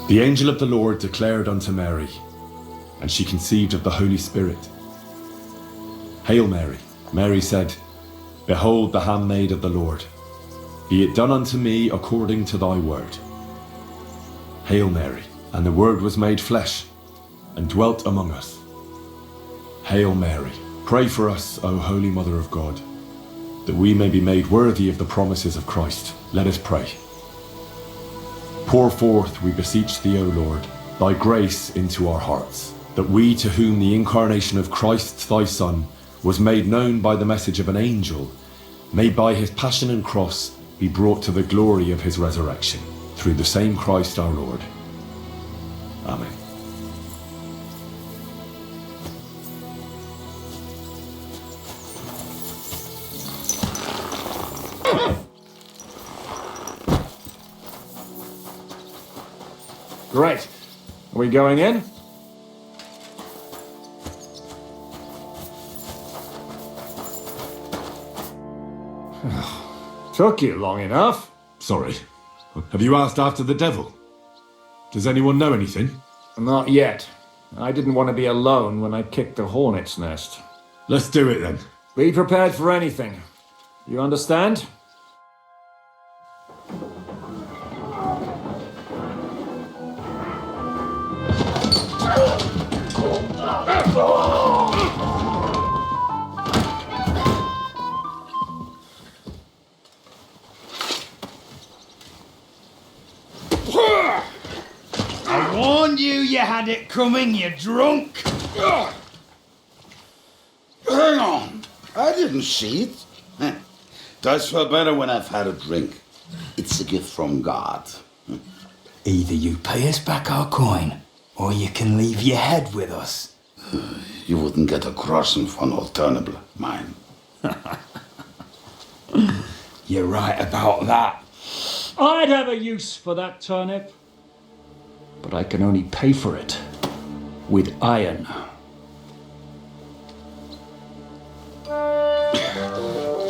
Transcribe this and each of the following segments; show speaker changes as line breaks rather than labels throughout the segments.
The angel of the Lord declared unto Mary, and she conceived of the Holy Spirit. Hail Mary, Mary said, Behold the handmaid of the Lord. Be it done unto me according to thy word. Hail Mary, and the Word was made flesh, and dwelt among us. Hail Mary, pray for us, O Holy Mother of God, that we may be made worthy of the promises of Christ. Let us pray. Pour forth, we beseech thee, O Lord, thy grace into our hearts, that we, to whom the incarnation of Christ thy Son was made known by the message of an angel, may by his passion and cross be brought to the glory of his resurrection, through the same Christ our Lord. Amen.
Great. Are we going in? Took you long enough.
Sorry. Have you asked after the devil? Does anyone know anything?
Not yet. I didn't want to be alone when I kicked the hornet's nest.
Let's do it then.
Be prepared for anything. You understand?
I warned you you had it coming, you drunk!
Hang on. I didn't see it. Does feel better when I've had a drink. It's a gift from God.
Either you pay us back our coin, or you can leave your head with us.
You wouldn't get a crossing for an alternative, mine.
You're right about that.
I'd have a use for that turnip. But I can only pay for it with iron.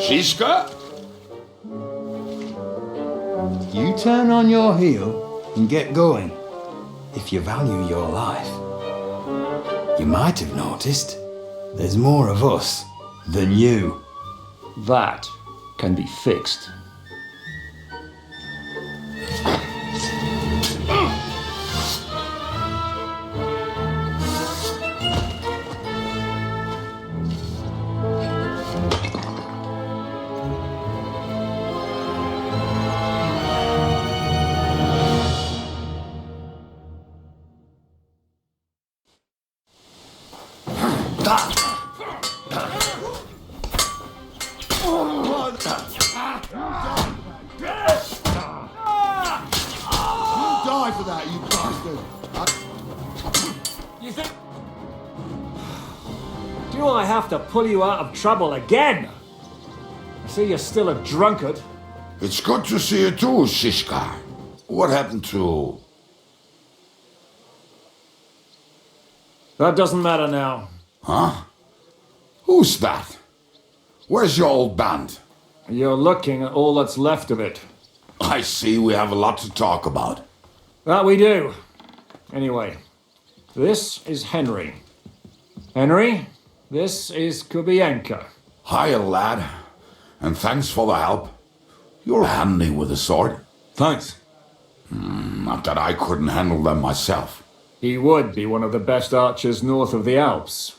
Shiska?
You turn on your heel and get going. If you value your life. You might have noticed there's more of us than you.
That can be fixed.
Die for that, you bastard!
You think... Do I have to pull you out of trouble again? I see you're still a drunkard.
It's good to see you too, Shishka. What happened to...
That doesn't matter now.
Huh? Who's that? Where's your old band?
You're looking at all that's left of it.
I see we have a lot to talk about.
That we do. Anyway, this is Henry. Henry, this is Kubienka.
Hiya, lad. And thanks for the help. You're handy with a sword.
Thanks.
Not that I couldn't handle them myself.
He would be one of the best archers north of the Alps.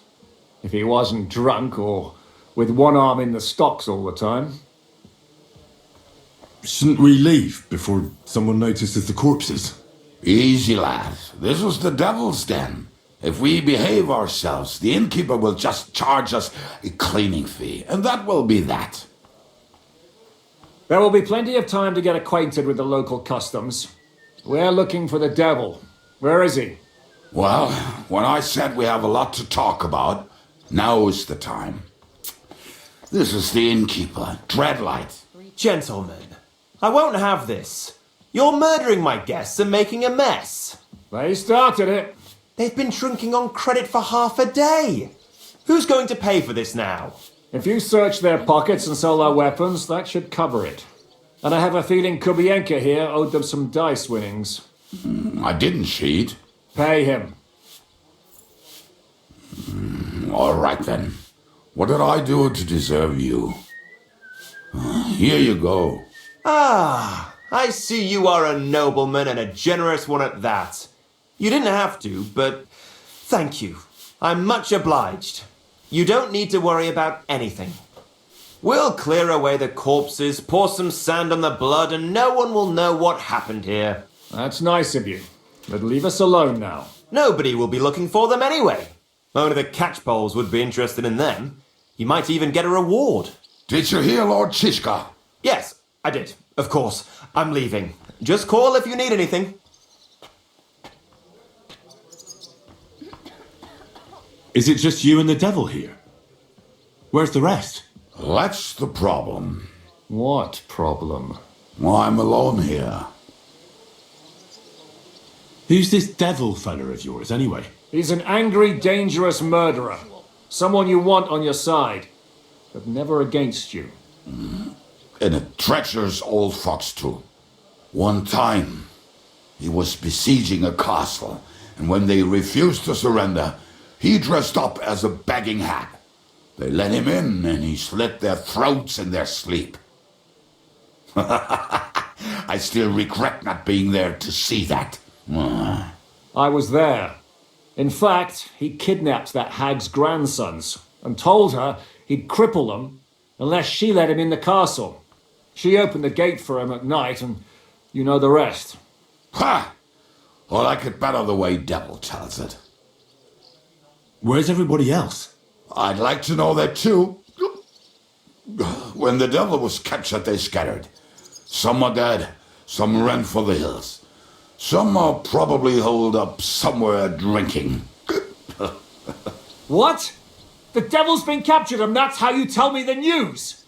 If he wasn't drunk or with one arm in the stocks all the time.
Shouldn't we leave before someone notices the corpses?
Easy, lad. This was the devil's den. If we behave ourselves, the innkeeper will just charge us a cleaning fee, and that will be that.
There will be plenty of time to get acquainted with the local customs. We're looking for the devil. Where is he?
Well, when I said we have a lot to talk about, now is the time. This is the innkeeper, Dreadlight.
Gentlemen, I won't have this. You're murdering my guests and making a mess.
They started it.
They've been drinking on credit for half a day. Who's going to pay for this now?
If you search their pockets and sell their weapons, that should cover it. And I have a feeling Kubienka here owed them some dice winnings.
I didn't cheat.
Pay him.
All right then. What did I do to deserve you? Here you go.
Ah, I see you are a nobleman and a generous one at that. You didn't have to, but thank you. I'm much obliged. You don't need to worry about anything. We'll clear away the corpses, pour some sand on the blood, and no one will know what happened here.
That's nice of you. But leave us alone now.
Nobody will be looking for them anyway. Only the catchpoles would be interested in them. You might even get a reward.
Did you hear Lord Chishka?
Yes, I did. Of course. I'm leaving. Just call if you need anything.
Is it just you and the devil here? Where's the rest?
That's the problem.
What problem?
I'm alone here.
Who's this devil fella of yours, anyway?
He's an angry, dangerous murderer. Someone you want on your side, but never against you.
And a treacherous old fox, too. One time, he was besieging a castle, and when they refused to surrender, he dressed up as a begging hag. They let him in, and he slit their throats in their sleep. I still regret not being there to see that.
I was there. In fact, he kidnapped that hag's grandsons and told her he'd cripple them unless she let him in the castle. She opened the gate for him at night, and you know the rest.
Ha! Well, I could better the way Devil tells it.
Where's everybody else?
I'd like to know that too. When the devil was captured, they scattered. Some are dead, some ran for the hills. Some are probably holed up somewhere drinking.
What? The devil's been captured and that's how you tell me the news?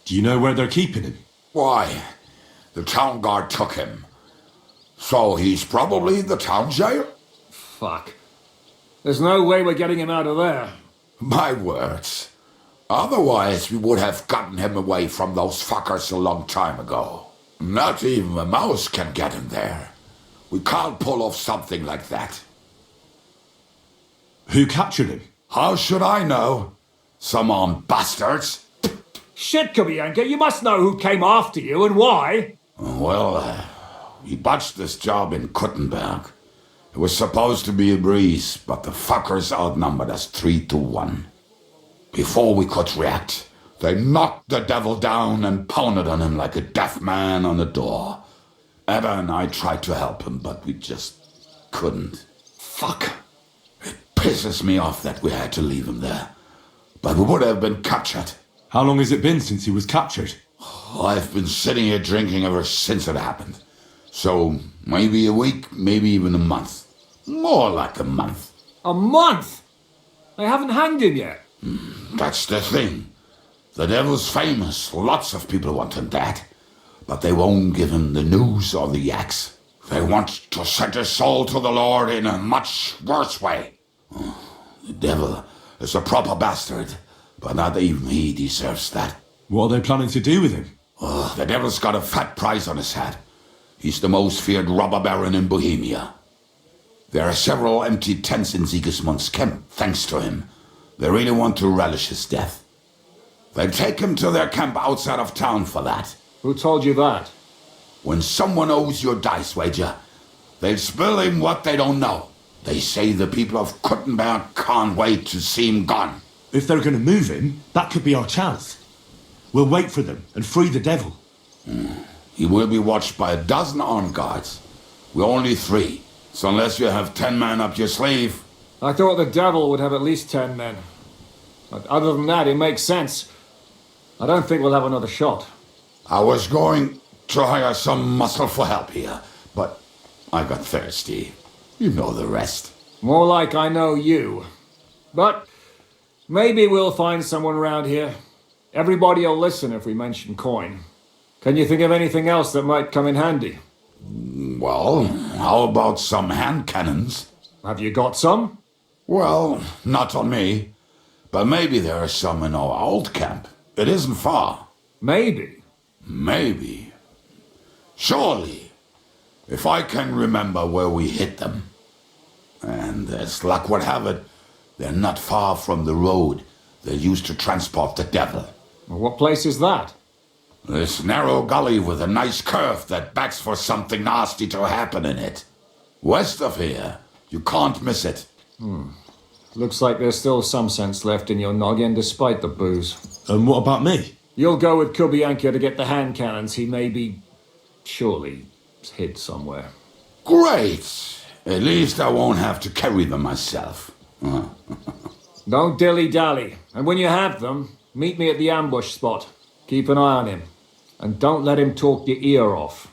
Do you know where they're keeping him?
Why? The town guard took him. So he's probably the town jail?
Fuck. There's no way we're getting him out of there.
My words. Otherwise, we would have gotten him away from those fuckers a long time ago. Not even a mouse can get him there. We can't pull off something like that.
Who captured him?
How should I know? Some armed bastards?
Shit, Kubianka, you must know who came after you and why.
Well, we botched this job in Kuttenberg. It was supposed to be a breeze, but the fuckers outnumbered us 3-1. Before we could react, they knocked the devil down and pounded on him like a deaf man on a door. Eva and I tried to help him, but we just couldn't.
Fuck.
It pisses me off that we had to leave him there. But we would have been captured.
How long has it been since he was captured?
I've been sitting here drinking ever since it happened. So, maybe a week, maybe even a month. More like a month.
A month? They haven't hanged him yet.
That's the thing. The devil's famous. Lots of people want him dead. But they won't give him the news or the axe. They want to send his soul to the Lord in a much worse way. The devil is a proper bastard, but not even he deserves that.
What are they planning to do with him?
The devil's got a fat price on his head. He's the most feared robber baron in Bohemia. There are several empty tents in Sigismund's camp, thanks to him. They really want to relish his death. They take him to their camp outside of town for that.
Who told you that?
When someone owes you a dice wager, they'll spill him what they don't know. They say the people of Kuttenberg can't wait to see him gone.
If they're going to move him, that could be our chance. We'll wait for them and free the devil.
He will be watched by 12 armed guards. We're only 3, so unless you have 10 men up your sleeve...
I thought the devil would have at least 10 men. But other than that, it makes sense. I don't think we'll have another shot.
I was going to hire some muscle for help here, but I got thirsty. You know the rest.
More like I know you. But maybe we'll find someone around here. Everybody'll listen if we mention coin. Can you think of anything else that might come in handy?
Well, how about some hand cannons?
Have you got some?
Well, not on me. But maybe there are some in our old camp. It isn't far.
Maybe.
Maybe. Surely. If I can remember where we hit them. And as luck would have it, they're not far from the road they used to transport the devil.
Well, what place is that?
This narrow gully with a nice curve that backs for something nasty to happen in it. West of here, you can't miss it.
Looks like there's still some sense left in your noggin despite the booze.
And what about me?
You'll go with Kubianka to get the hand cannons he may be... surely hid somewhere.
Great! At least I won't have to carry them myself.
Don't dilly-dally. And when you have them, meet me at the ambush spot. Keep an eye on him. And don't let him talk your ear off.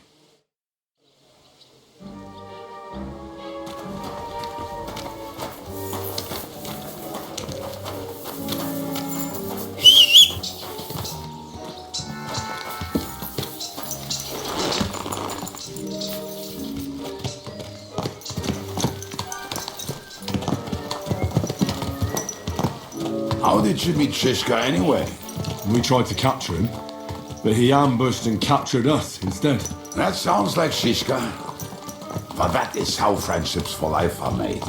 How did you meet Shishka anyway?
We tried to capture him, but he ambushed and captured us instead.
That sounds like Shishka. But that is how friendships for life are made.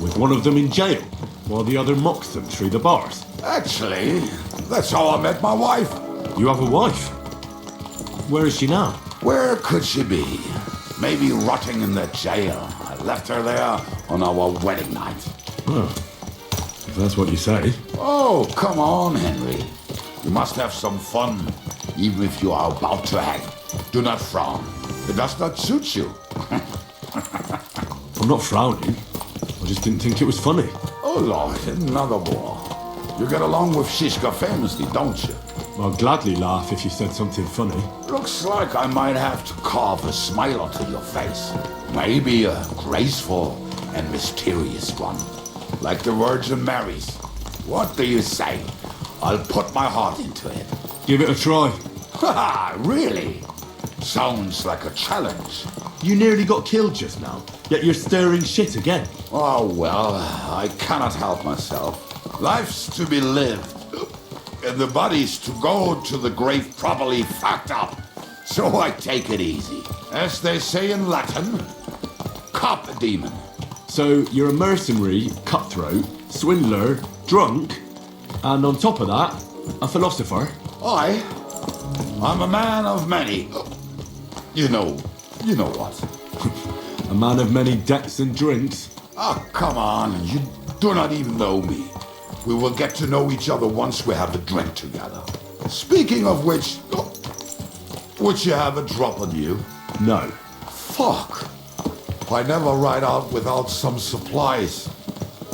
With one of them in jail, while the other mocks them through the bars.
Actually, that's how I met my wife.
You have a wife? Where is she now?
Where could she be? Maybe rotting in the jail. I left her there on our wedding night.
Well, if that's what you say.
Oh, come on, Henry. You must have some fun, even if you are about to hang. Do not frown. It does not suit you.
I'm not frowning. I just didn't think it was funny.
Oh, Lord, another war. You get along with Shishka famously, don't you?
I'd gladly laugh if you said something funny.
Looks like I might have to carve a smile onto your face. Maybe a graceful and mysterious one. Like the Virgin Mary's. What do you say? I'll put my heart into it.
Give it a try.
Haha, really? Sounds like a challenge.
You nearly got killed just now, yet you're stirring shit again.
Oh, well, I cannot help myself. Life's to be lived, and the body's to go to the grave properly fucked up. So I take it easy. As they say in Latin, cop a demon.
So you're a mercenary, cutthroat, swindler, drunk, and on top of that, a philosopher.
I'm a man of many. You know what.
A man of many decks and drinks.
Oh, come on, you do not even know me. We will get to know each other once we have a drink together. Speaking of which, would you have a drop on you?
No.
Fuck. I never ride out without some supplies.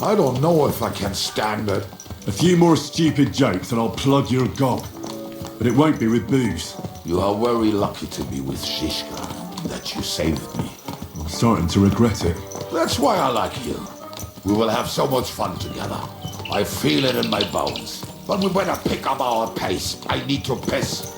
I don't know if I can stand it.
A few more stupid jokes and I'll plug your gob. But it won't be with booze.
You are very lucky to be with Shishka, that you saved me.
I'm starting to regret it.
That's why I like you. We will have so much fun together. I feel it in my bones. But we better pick up our pace. I need to piss.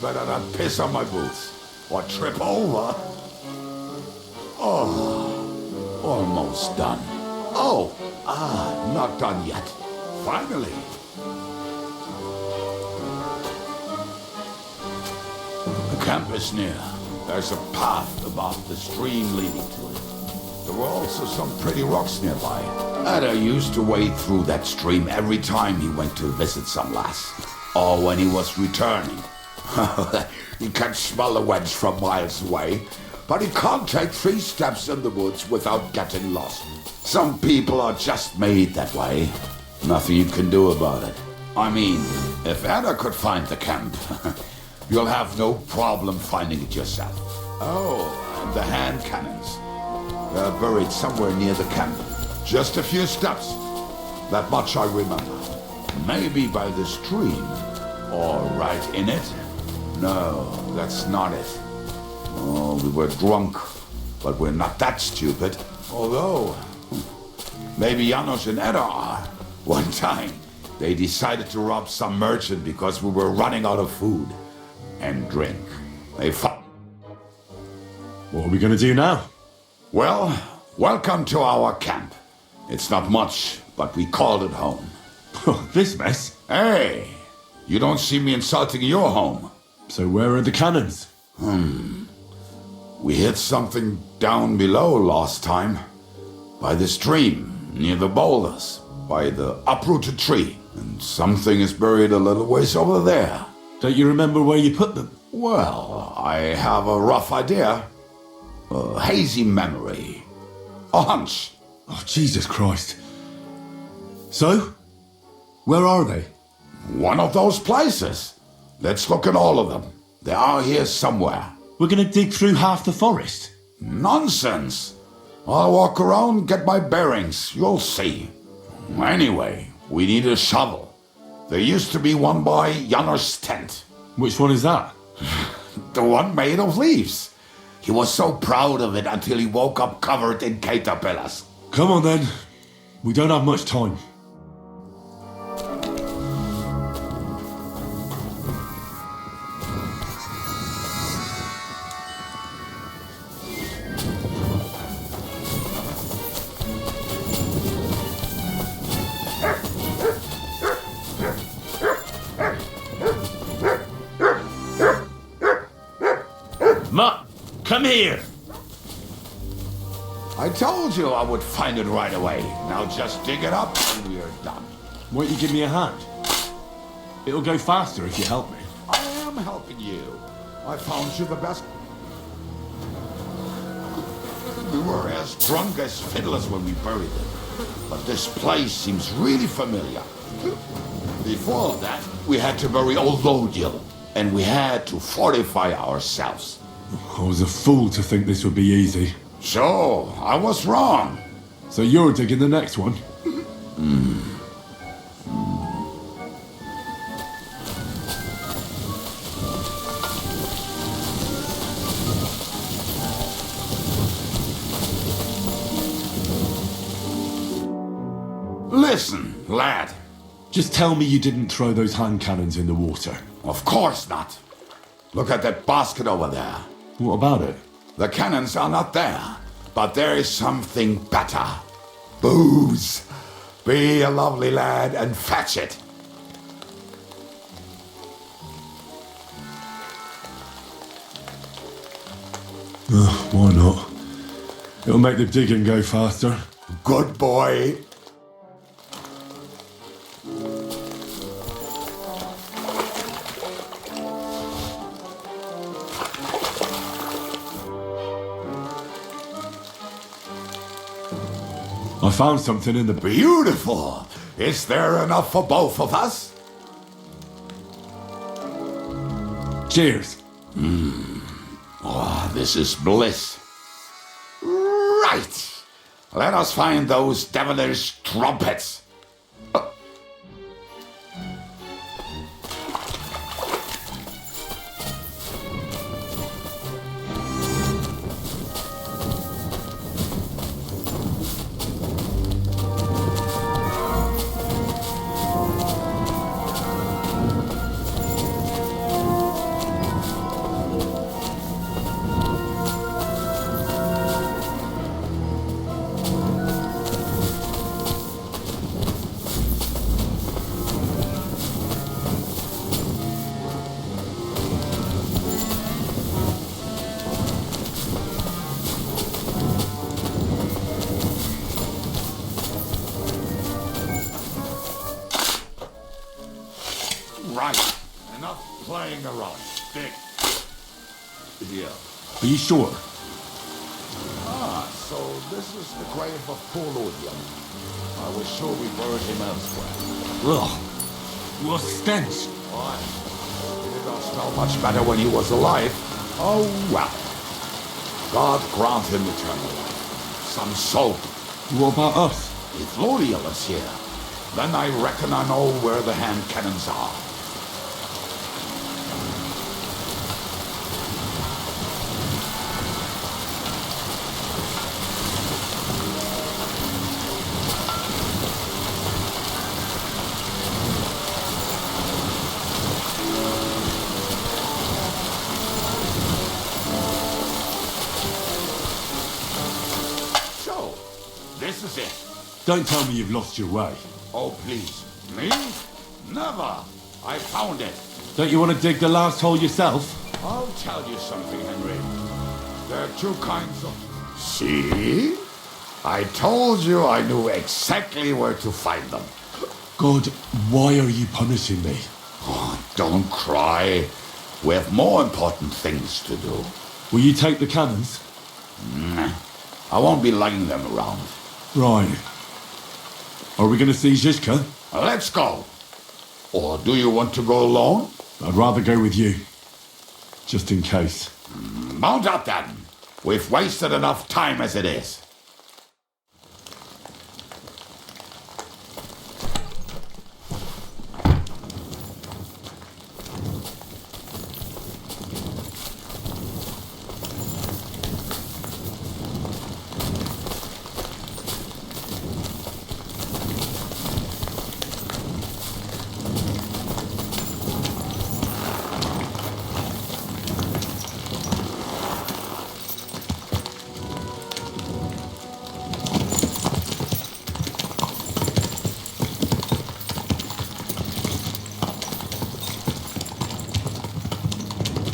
better not piss on my boots or trip over. Oh, almost done. Oh, not done yet. Finally. The camp is near. There's a path above the stream leading to it. There were also some pretty rocks nearby. Ada used to wade through that stream every time he went to visit some lass. Or when he was returning. He can smell the wedge from miles away, but he can't take 3 steps in the woods without getting lost. Some people are just made that way. Nothing you can do about it. I mean, if Ada could find the camp, you'll have no problem finding it yourself. Oh, and the hand cannons. They're buried somewhere near the camp. Just a few steps. That much I remember. Maybe by the stream. Or right in it. No, that's not it. Oh, we were drunk. But we're not that stupid. Although, maybe Janos and Edda are. One time, they decided to rob some merchant because we were running out of food and drink. They fought.
What are we going to do now?
Well, welcome to our camp. It's not much, but we called it home.
This mess?
Hey, you don't see me insulting your home.
So where are the cannons?
We hit something down below last time. By the stream, near the boulders, by the uprooted tree. And something is buried a little ways over there.
Don't you remember where you put them?
Well, I have a rough idea. A hazy memory. A hunch.
Oh, Jesus Christ. So? Where are they?
One of those places. Let's look at all of them. They are here somewhere.
We're going to dig through half the forest.
Nonsense. I'll walk around, get my bearings. You'll see. Anyway, we need a shovel. There used to be one by Janos' tent.
Which one is that?
The one made of leaves. He was so proud of it until he woke up covered in caterpillars.
Come on then. We don't have much time.
Ma, come here.
I told you I would find it right away. Now just dig it up and we're done.
Won't you give me a hand? It'll go faster if you help me.
I am helping you. I found you the best. We were as drunk as fiddlers when we buried it. But this place seems really familiar. Before that, we had to bury old Lodil, and we had to fortify ourselves.
I was a fool to think this would be easy.
So, I was wrong.
So you're digging the next one?
Listen, lad.
Just tell me you didn't throw those hand cannons in the water.
Of course not. Look at that basket over there.
What about it?
The cannons are not there, but there is something better. Booze. Be a lovely lad and fetch it.
Why not? It'll make the digging go faster.
Good boy.
I found something in the...
Beautiful. Is there enough for both of us?
Cheers.
Oh, this is bliss. Right. Let us find those devilish trumpets. digging around. Dig. Yeah.
Are you sure?
Ah, so this is the grave of poor Lodian. I was sure we buried him elsewhere.
Ugh. What stench.
Why? He did not smell much better when he was alive. Oh, well. God grant him eternal life. Some soul.
What about us?
If Lodian is here, then I reckon I know where the hand cannons are. So, this is it.
Don't tell me you've lost your way.
Oh, please. Me? Never. I found it.
Don't you want to dig the last hole yourself?
I'll tell you something, Henry. There are two kinds of... See? I told you I knew exactly where to find them.
God, why are you punishing me?
Oh, don't cry. We have more important things to do.
Will you take the cannons?
I won't be lugging them around.
Right. Are we going to see Zizka?
Let's go. Or do you want to go alone?
I'd rather go with you. Just in case.
Mount up then. We've wasted enough time as it is.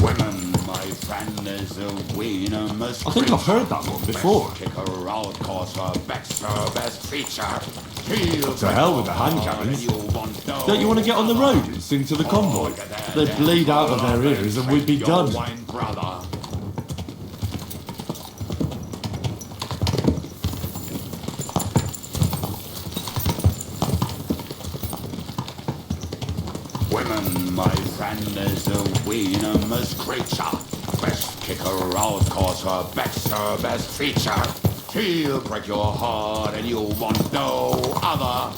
Women, my friend, is a venomous
I think I've heard that one before.
Kick her out, cause her back's her best feature. To
hell with the hand cannons. Don't you want to get on the road and sing to the convoy? They'd bleed out of their ears and we'd be done.
Women, my friend, is a venomous creature. Best kick her out, cause her back's her best feature. She'll break your heart and you want no other.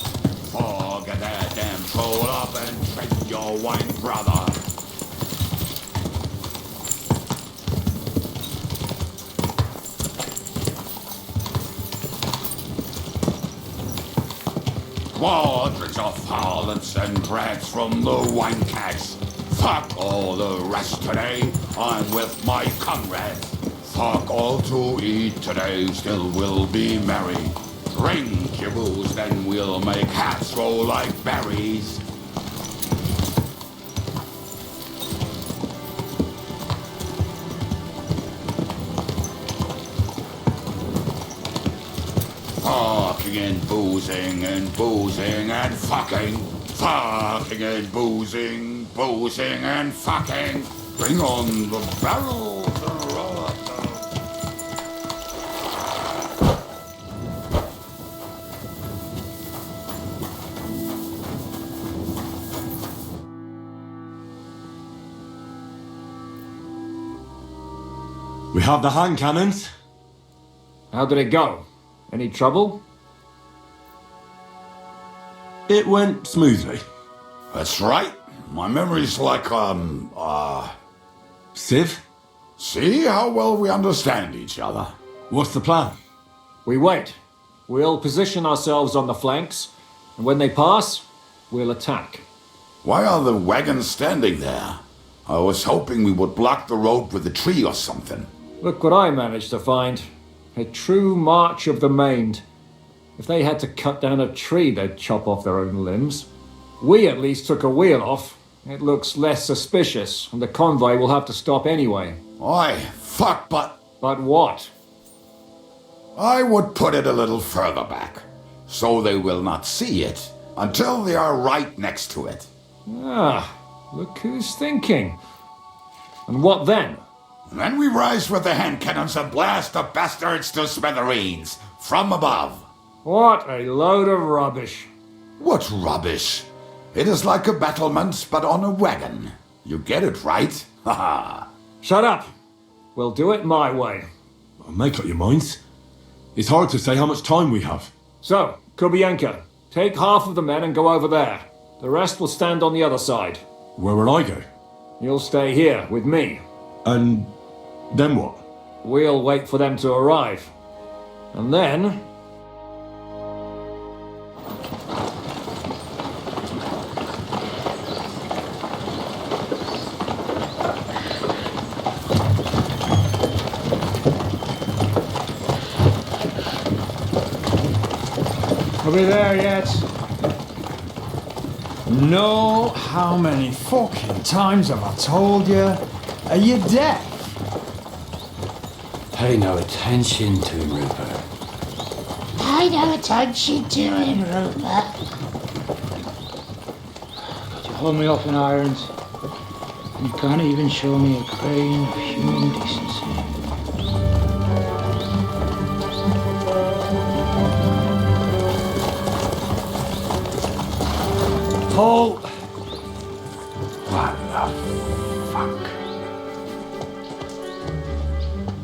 Forget that damn troll up and drink your wine, brother. Quadrants of violence and drags from the wine kegs. Fuck all the rest today, I'm with my comrades. Fuck all to eat today, still we'll be merry. Drink your booze, then we'll make hats roll like berries. Fucking and boozing and boozing and fucking. Fucking and boozing, boozing and fucking. Bring on the barrel to roll up.
We have the hand cannons.
How did it go? Any trouble?
It went smoothly.
That's right. My memory's like,
Civ,
see how well we understand each other.
what's the plan?
We wait. We'll position ourselves on the flanks, and when they pass, we'll attack.
Why are the wagons standing there? I was hoping we would block the road with a tree or something.
Look what I managed to find. A true march of the maimed. If they had to cut down a tree, they'd chop off their own limbs. We at least took a wheel off. It looks less suspicious, and the convoy will have to stop anyway.
Oi, fuck, but
But what?
I would put it a little further back, so they will not see it until they are right next to it.
Ah, look who's thinking. And what then?
Then we rise with the hand cannons and blast the bastards to smithereens from above.
What a load of rubbish.
What rubbish! It is like a battlement, but on a wagon. You get it, right? Haha.
Shut up. We'll do it my way.
Make up your minds. It's hard to say how much time we have.
So, Kubienka, take half of the men and go over there. The rest will stand on the other side.
Where will I go?
You'll stay here with me.
And then what?
We'll wait for them to arrive. And then...
Are we there yet? No, how many fucking times have I told you? Are you deaf?
Pay no attention to him, Rupert.
Pay no attention to him, Rupert.
Could you hold me up in irons? You can't even show me a grain of human decency.
Paul!
What the fuck?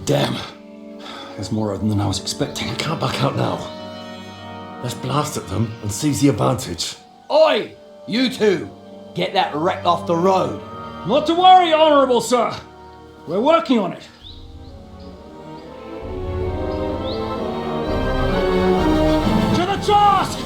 Damn. There's more of them than I was expecting. I can't back out now. Let's blast at them and seize the advantage.
Oi! You two! Get that wreck off the road.
Not to worry, Honourable Sir. We're working on it. To the task!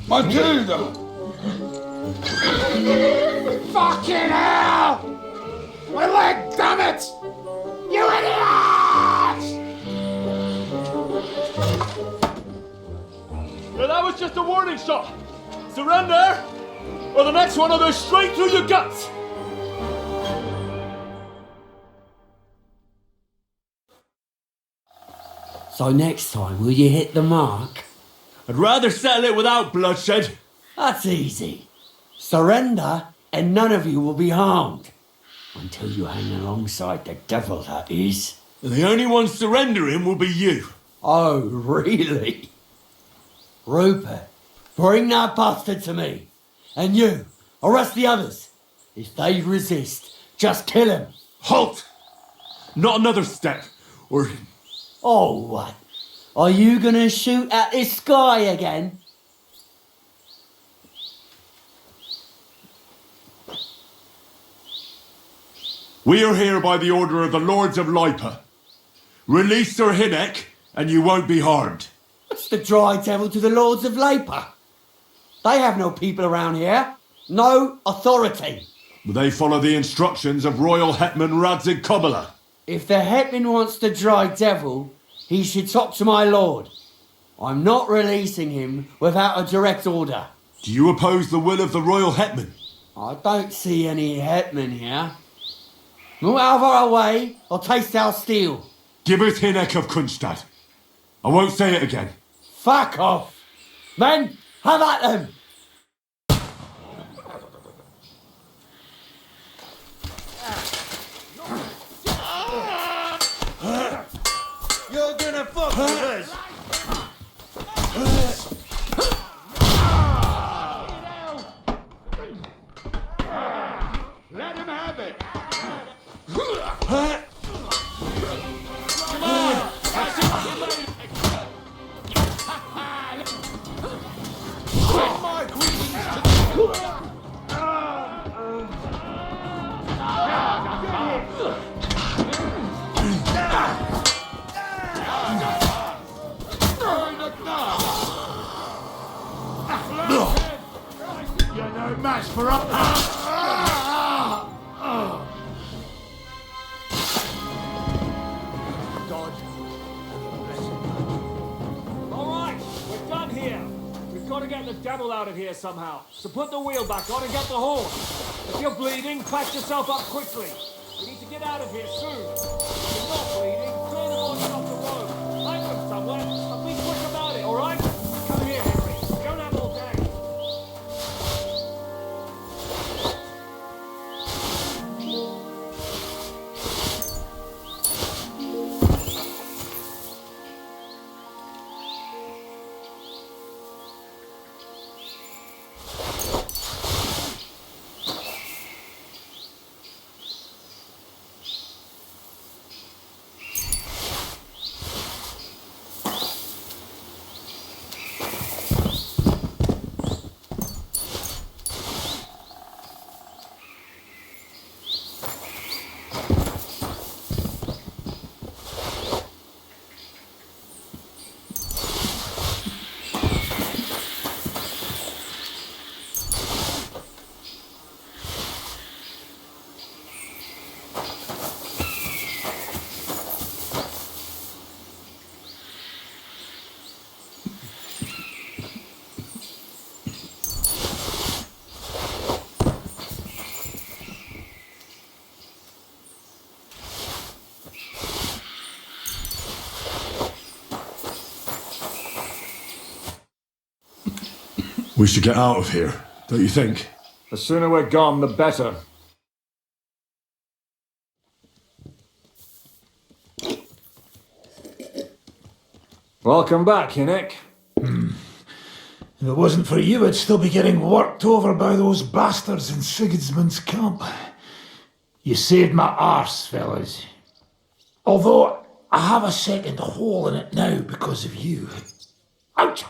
Matilda!
Fucking hell! My leg, damn it! You idiots!
Well, that was just a warning shot. Surrender, or the next one will go straight through your guts.
So next time, will you hit the mark?
I'd rather settle it without bloodshed.
That's easy. Surrender, and none of you will be harmed. Until you hang alongside the devil, that is.
And the only one surrendering will be you.
Oh, really? Rupert, bring that bastard to me. And you, arrest the others. If they resist, just kill him.
Halt! Not another step, or...
Oh, what? Are you gonna shoot at this sky again?
We are here by the order of the Lords of Lipa. Release Sir Hinnek, and you won't be harmed.
What's the dry devil to the Lords of Labour? They have no people around here. No authority.
They follow the instructions of Royal Hetman Radzig Kobyla.
If the hetman wants the dry devil, he should talk to my lord. I'm not releasing him without a direct order.
Do you oppose the will of the Royal Hetman?
I don't see any hetman here. Move out of our way, or taste our steel.
Give us Hinnek of Kunstad. I won't say it again.
Fuck off. Men, have at them.
You're gonna fuck with us.
Let him have it!
You're no match for us.
All right, we're done here. We've got to get the Devil out of here somehow. So put the wheel back on and get the horse. If you're bleeding, patch yourself up quickly. We need to get out of here soon. If you're not bleeding, clear the horses off the road. Hide them somewhere, and be quick about it, alright? Come here, Henry. We don't have all day.
We should get out of here, don't you think?
The sooner we're gone, the better. Welcome back, Hinnick.
If it wasn't for you, I'd still be getting worked over by those bastards in Sigismund's camp. You saved my arse, fellas. Although, I have a second hole in it now because of you. Ouch!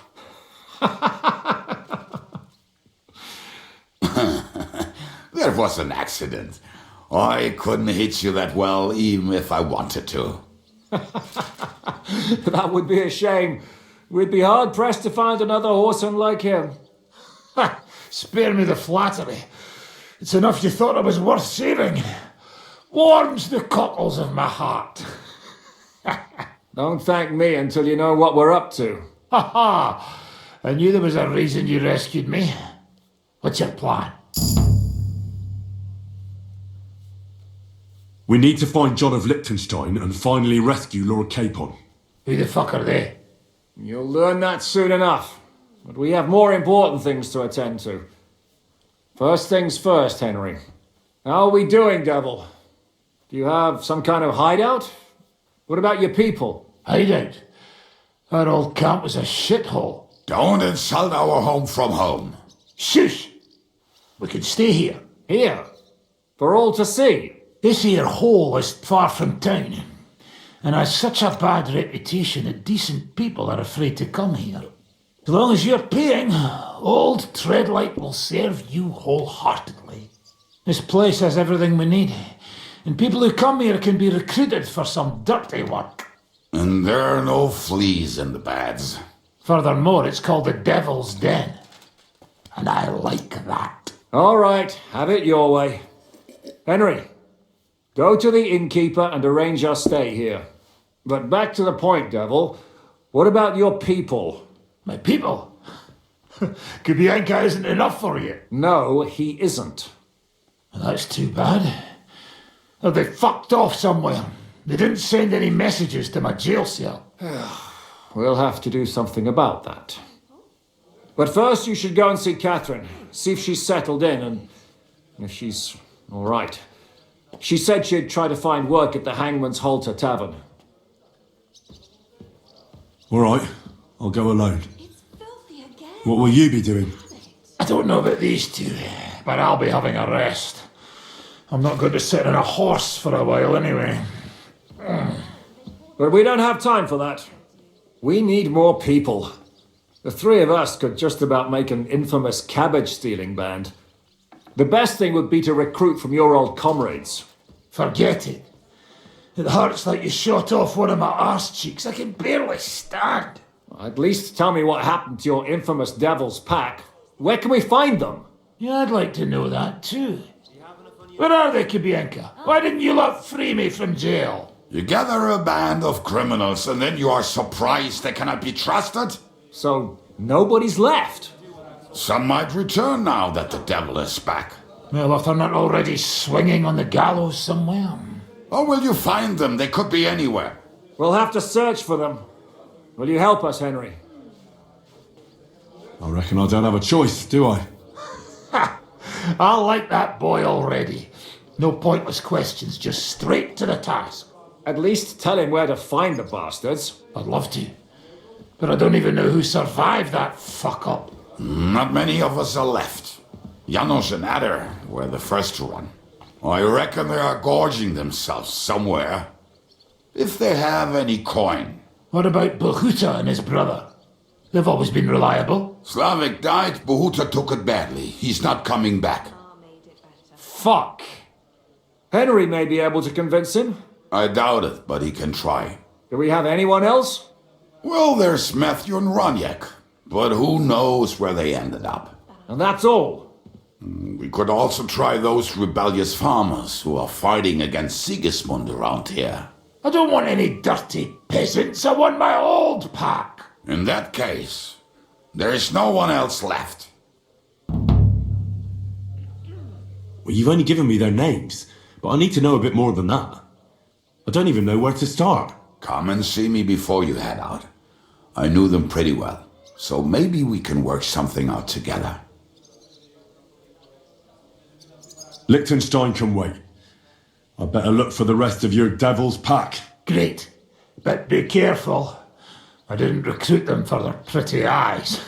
There was an accident. I couldn't hit you that well, even if I wanted to.
That would be a shame. We'd be hard-pressed to find another horseman like him.
Spare me the flattery. It's enough you thought I was worth saving. Warms the cockles of my heart.
Don't thank me until you know what we're up to.
Ha ha! I knew there was a reason you rescued me. What's your plan?
We need to find John of Liechtenstein and finally rescue Lord Capon.
Who the fuck are they?
You'll learn that soon enough. But we have more important things to attend to. First things first, Henry. How are we doing, Devil? Do you have some kind of hideout? What about your people?
Hideout? That old camp was a shithole.
Don't insult our home from home.
Shush! We can stay here.
Here? For all to see?
This here hole is far from town, and has such a bad reputation that decent people are afraid to come here. As long as you're paying, old Treadlight will serve you wholeheartedly. This place has everything we need, and people who come here can be recruited for some dirty work.
And there are no fleas in the beds.
Furthermore, it's called the Devil's Den, and I like that.
All right, have it your way. Henry, go to the innkeeper and arrange our stay here. But back to the point, Devil. What about your people?
My people? Kubienka isn't enough for you.
No, he isn't.
That's too bad. Oh, they fucked off somewhere. They didn't send any messages to my jail cell.
We'll have to do something about that. But first you should go and see Catherine. See if she's settled in and if she's all right. She said she'd try to find work at the Hangman's Halter Tavern.
All right, I'll go alone. What will you be doing?
I don't know about these two, but I'll be having a rest. I'm not going to sit on a horse for a while anyway.
But we don't have time for that. We need more people. The three of us could just about make an infamous cabbage-stealing band. The best thing would be to recruit from your old comrades.
Forget it. It hurts like you shot off one of my arse cheeks. I can barely stand.
At least tell me what happened to your infamous Devil's Pack. Where can we find them?
Yeah, I'd like to know that too. Where are they, Kubienka? Why didn't you lot free me from jail?
You gather a band of criminals and then you are surprised they cannot be trusted?
So, nobody's left?
Some might return now that the devil is back.
Well, if they're not already swinging on the gallows somewhere.
Or will you find them? They could be anywhere.
We'll have to search for them. Will you help us, Henry?
I reckon I don't have a choice, do I?
I like that boy already. No pointless questions, just straight to the task.
At least tell him where to find the bastards.
I'd love to. But I don't even know who survived that fuck-up.
Not many of us are left. Janos and Adder were the first to run. I reckon they are gorging themselves somewhere. If they have any coin.
What about Bohuta and his brother? They've always been reliable.
Slavik died, Bohuta took it badly. He's not coming back.
Fuck. Henry may be able to convince him.
I doubt it, but he can try.
Do we have anyone else?
Well, there's Matthew and Roniek, but who knows where they ended up.
And that's all.
We could also try those rebellious farmers who are fighting against Sigismund around here.
I don't want any dirty peasants. I want my old pack.
In that case, there is no one else left.
Well, you've only given me their names, but I need to know a bit more than that. I don't even know where to start.
Come and see me before you head out. I knew them pretty well, so maybe we can work something out together.
Liechtenstein can wait. I better look for the rest of your devil's pack.
Great. But be careful. I didn't recruit them for their pretty eyes.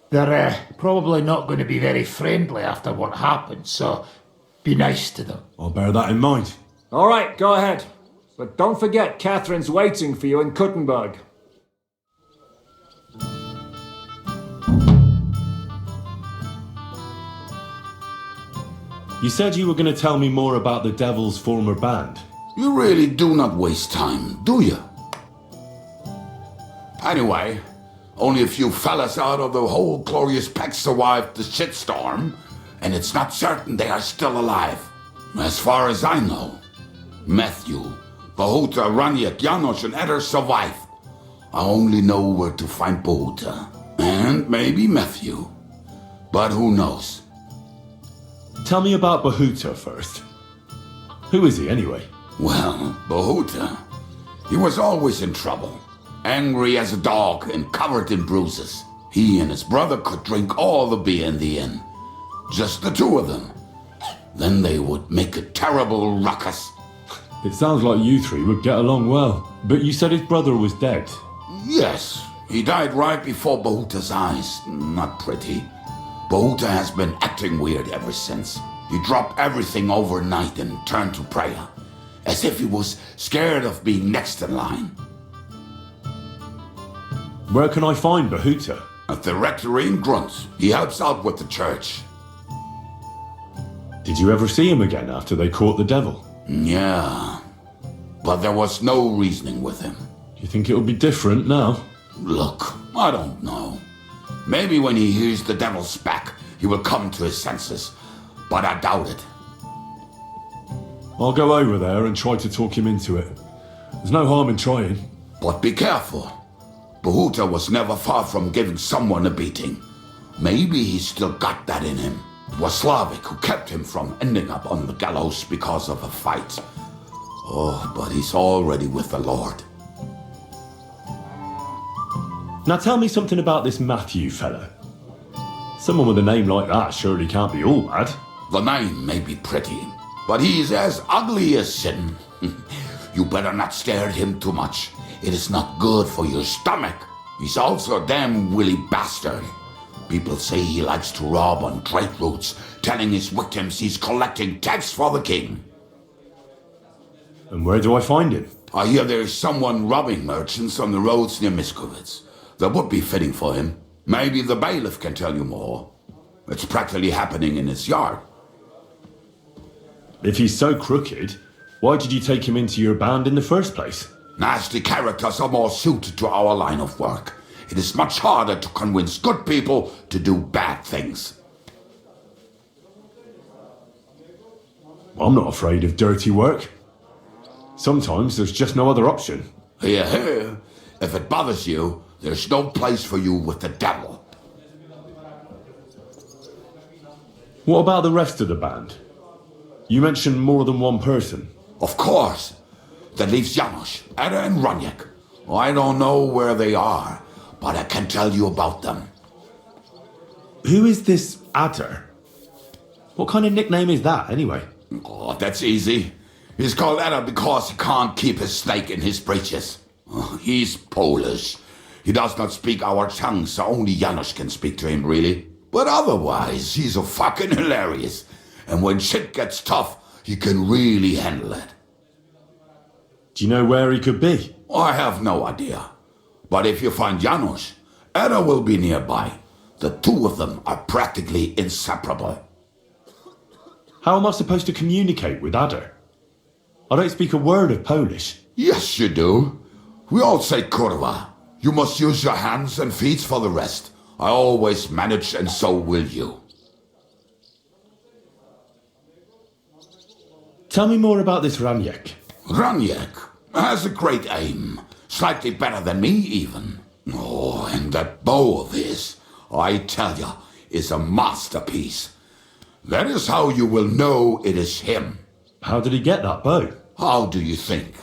They're probably not going to be very friendly after what happened, so be nice to them.
I'll bear that in mind.
All right, go ahead. But don't forget Catherine's waiting for you in Kuttenberg.
You said you were going to tell me more about the devil's former band.
You really do not waste time, do you? Anyway, only a few fellas out of the whole glorious pack survived the shitstorm, and it's not certain they are still alive. As far as I know, Matthew, Bohuta, Raniak, Janos, and Eder survived. I only know where to find Bohuta, and maybe Matthew. But who knows?
Tell me about Bohuta first. Who is he anyway?
Well, Bohuta, he was always in trouble. Angry as a dog and covered in bruises. He and his brother could drink all the beer in the inn. Just the two of them. Then they would make a terrible ruckus.
It sounds like you three would get along well. But you said his brother was dead.
Yes, he died right before Bohuta's eyes. Not pretty. Bohuta has been acting weird ever since. He dropped everything overnight and turned to prayer. As if he was scared of being next in line.
Where can I find Bohuta?
At the rectory in Grunt. He helps out with the church.
Did you ever see him again after they caught the devil?
Yeah. But there was no reasoning with him.
Do you think it'll be different now?
Look, I don't know. Maybe when he hears the devil's back, he will come to his senses. But I doubt it.
I'll go over there and try to talk him into it. There's no harm in trying.
But be careful. Bohuta was never far from giving someone a beating. Maybe he's still got that in him. It was Slavik who kept him from ending up on the gallows because of a fight. Oh, but he's already with the Lord.
Now tell me something about this Matthew fella. Someone with a name like that surely can't be all bad.
The name may be pretty, but he's as ugly as sin. You better not stare at him too much. It is not good for your stomach. He's also a damn willy bastard. People say he likes to rob on trade routes, telling his victims he's collecting tax for the king.
And where do I find him?
I hear there is someone robbing merchants on the roads near Miskovitz. That would be fitting for him. Maybe the bailiff can tell you more. It's practically happening in his yard.
If he's so crooked, why did you take him into your band in the first place?
Nasty characters are more suited to our line of work. It is much harder to convince good people to do bad things.
I'm not afraid of dirty work. Sometimes there's just no other option.
Hear, hear. If it bothers you, there's no place for you with the devil.
What about the rest of the band? You mentioned more than one person.
Of course. That leaves Janos, Ada and Raniak. I don't know where they are, but I can tell you about them.
Who is this Adder? What kind of nickname is that, anyway?
Oh, that's easy. He's called Ada because he can't keep his snake in his breeches. He's Polish. He does not speak our tongue, so only Janos can speak to him, really. But otherwise, he's a fucking hilarious. And when shit gets tough, he can really handle it.
Do you know where he could be?
I have no idea. But if you find Janos, Ada will be nearby. The two of them are practically inseparable.
How am I supposed to communicate with Adder? I don't speak a word of Polish.
Yes, you do. We all say kurwa. You must use your hands and feet for the rest. I always manage, and so will you.
Tell me more about this Raniak.
Raniak has a great aim. Slightly better than me, even. Oh, and that bow of his, I tell ya, is a masterpiece. That is how you will know it is him.
How did he get that bow?
How do you think?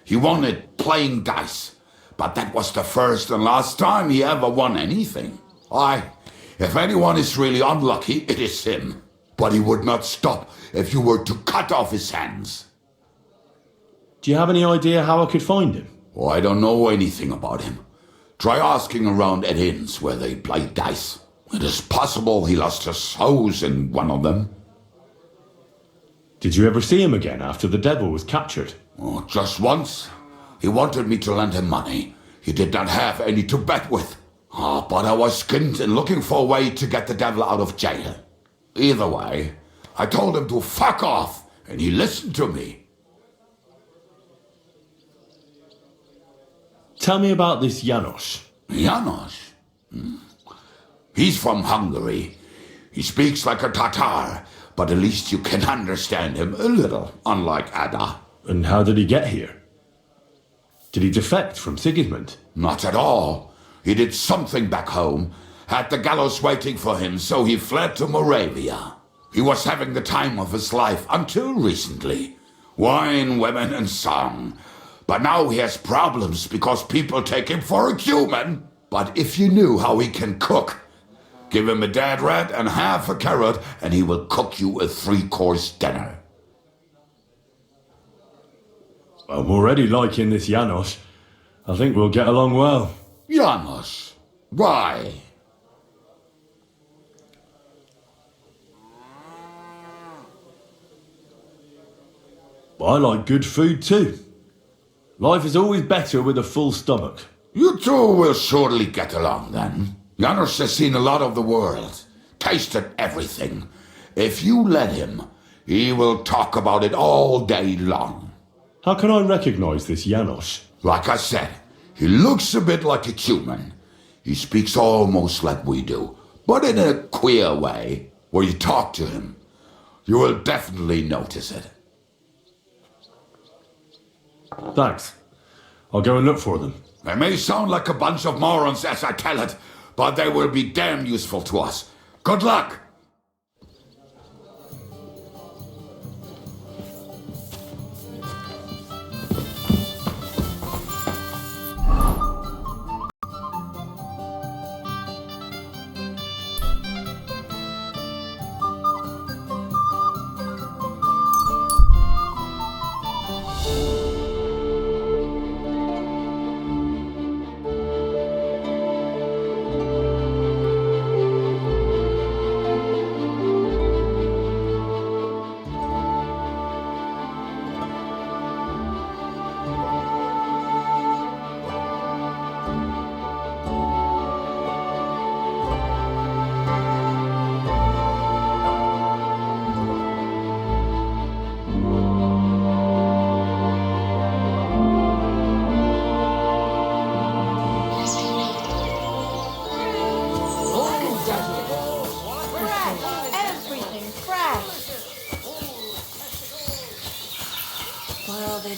He won it playing dice. But that was the first and last time he ever won anything. If anyone is really unlucky, it is him. But he would not stop if you were to cut off his hands.
Do you have any idea how I could find him?
Oh, I don't know anything about him. Try asking around at inns where they play dice. It is possible he lost his hose in one of them.
Did you ever see him again after the devil was captured?
Oh, just once. He wanted me to lend him money. He did not have any to bet with. But I was skinned and looking for a way to get the devil out of jail. Either way, I told him to fuck off, and he listened to me.
Tell me about this Janos.
Janos? He's from Hungary. He speaks like a Tatar, but at least you can understand him a little, unlike Ada.
And how did he get here? Did he defect from Sigismund?
Not at all. He did something back home, had the gallows waiting for him, so he fled to Moravia. He was having the time of his life until recently. Wine, women, and song. But now he has problems because people take him for a human. But if you knew how he can cook, give him a dead rat and half a carrot, and he will cook you a 3-course dinner.
I'm already liking this Janos. I think we'll get along well.
Janos? Why?
I like good food too. Life is always better with a full stomach.
You two will surely get along then. Janos has seen a lot of the world, tasted everything. If you let him, he will talk about it all day long.
How can I recognize this Janos?
Like I said, he looks a bit like a human. He speaks almost like we do, but in a queer way, where you talk to him. You will definitely notice it.
Thanks. I'll go and look for them.
They may sound like a bunch of morons as I tell it, but they will be damn useful to us. Good luck!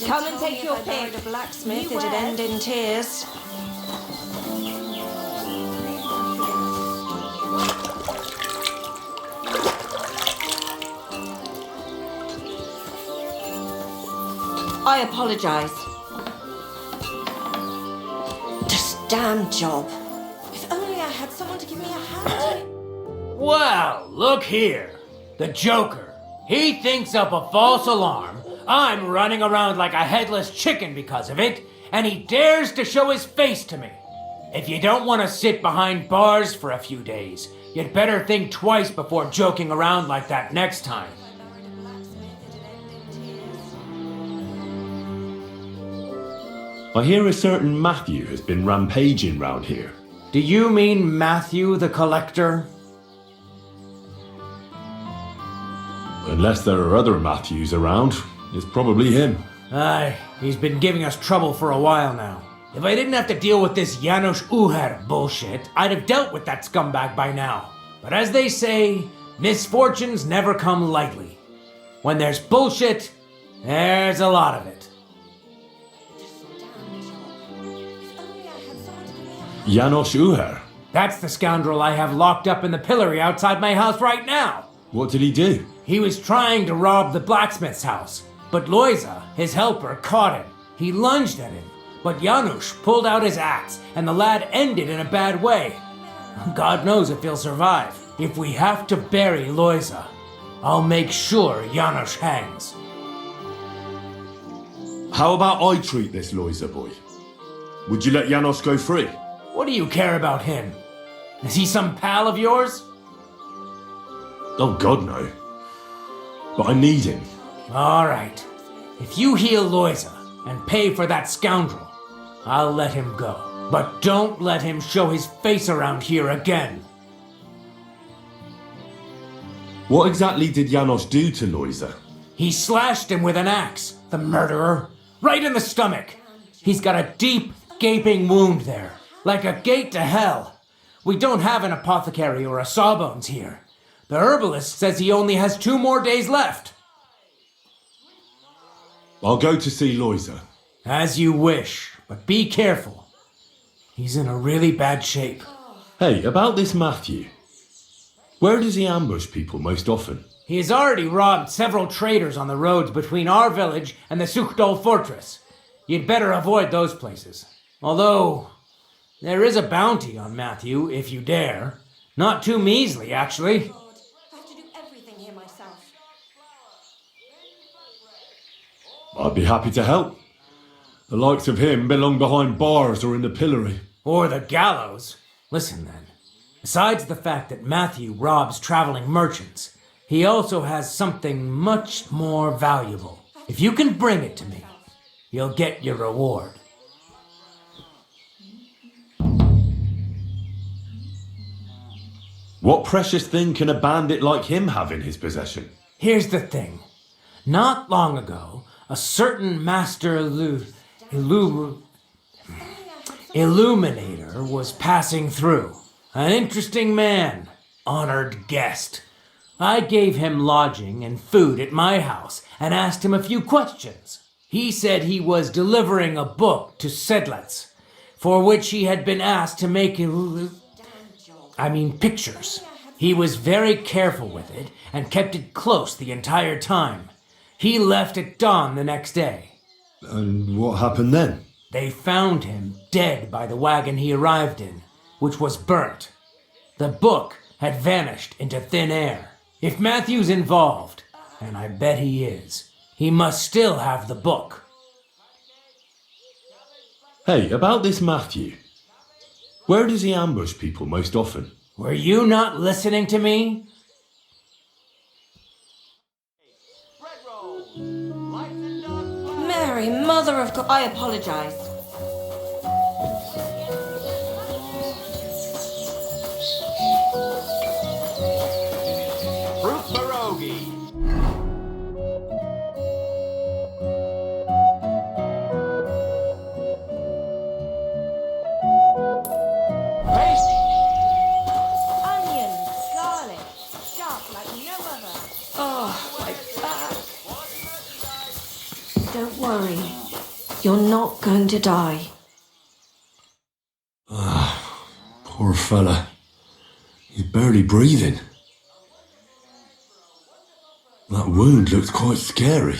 Come and take your pick. The blacksmith, it'd end in tears. I apologise. This damn job. If only I had someone to give me a hand.
Well, look here. The Joker. He thinks up a false alarm. I'm running around like a headless chicken because of it, and he dares to show his face to me. If you don't want to sit behind bars for a few days, you'd better think twice before joking around like that next time.
I hear a certain Matthew has been rampaging round here.
Do you mean Matthew the Collector?
Unless there are other Matthews around, it's probably him.
Aye, he's been giving us trouble for a while now. If I didn't have to deal with this Janos Uher bullshit, I'd have dealt with that scumbag by now. But as they say, misfortunes never come lightly. When there's bullshit, there's a lot of it.
Janos Uher?
That's the scoundrel I have locked up in the pillory outside my house right now.
What did he do?
He was trying to rob the blacksmith's house, but Loisa, his helper, caught him. He lunged at him, but Janusz pulled out his axe, and the lad ended in a bad way. God knows if he'll survive. If we have to bury Loisa, I'll make sure Janusz hangs.
How about I treat this Loisa boy? Would you let Janos go free?
What do you care about him? Is he some pal of yours?
Oh God, no. But I need him.
All right. If you heal Loisa and pay for that scoundrel, I'll let him go. But don't let him show his face around here again.
What exactly did Janos do to Loisa?
He slashed him with an axe, the murderer, right in the stomach. He's got a deep, gaping wound there, like a gate to hell. We don't have an apothecary or a sawbones here. The herbalist says he only has 2 more days left.
I'll go to see Loisa.
As you wish, but be careful. He's in a really bad shape.
Hey, about this Matthew. Where does he ambush people most often?
He has already robbed several traders on the roads between our village and the Suchdol fortress. You'd better avoid those places. Although, there is a bounty on Matthew, if you dare. Not too measly, actually.
I'd be happy to help. The likes of him belong behind bars or in the pillory.
Or the gallows. Listen then. Besides the fact that Matthew robs traveling merchants, he also has something much more valuable. If you can bring it to me, you'll get your reward.
What precious thing can a bandit like him have in his possession?
Here's the thing. Not long ago, a certain master illuminator was passing through. An interesting man, honored guest. I gave him lodging and food at my house and asked him a few questions. He said he was delivering a book to Sedlets, for which he had been asked to make pictures. He was very careful with it and kept it close the entire time. He left at dawn the next day.
And what happened then?
They found him dead by the wagon he arrived in, which was burnt. The book had vanished into thin air. If Matthew's involved, and I bet he is, he must still have the book.
Hey, about this Matthew. Where does he ambush people most often?
Were you not listening to me?
Mary, mother of God, I apologise.
Fruit pierogi.
Onions, garlic, sharp like no other. Oh, my back. Don't worry. You're not going to die.
Poor fella. He's barely breathing. That wound looked quite scary.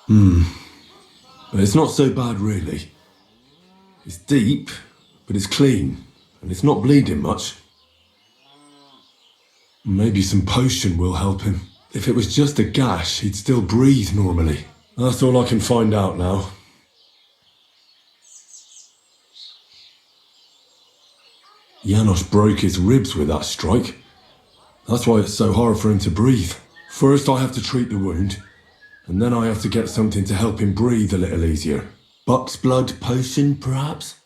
But it's not so bad, really. It's deep, but it's clean, and it's not bleeding much. Maybe some potion will help him. If it was just a gash, he'd still breathe normally. That's all I can find out now. Janos broke his ribs with that strike. That's why it's so hard for him to breathe. First I have to treat the wound, and then I have to get something to help him breathe a little easier. Buck's blood potion, perhaps?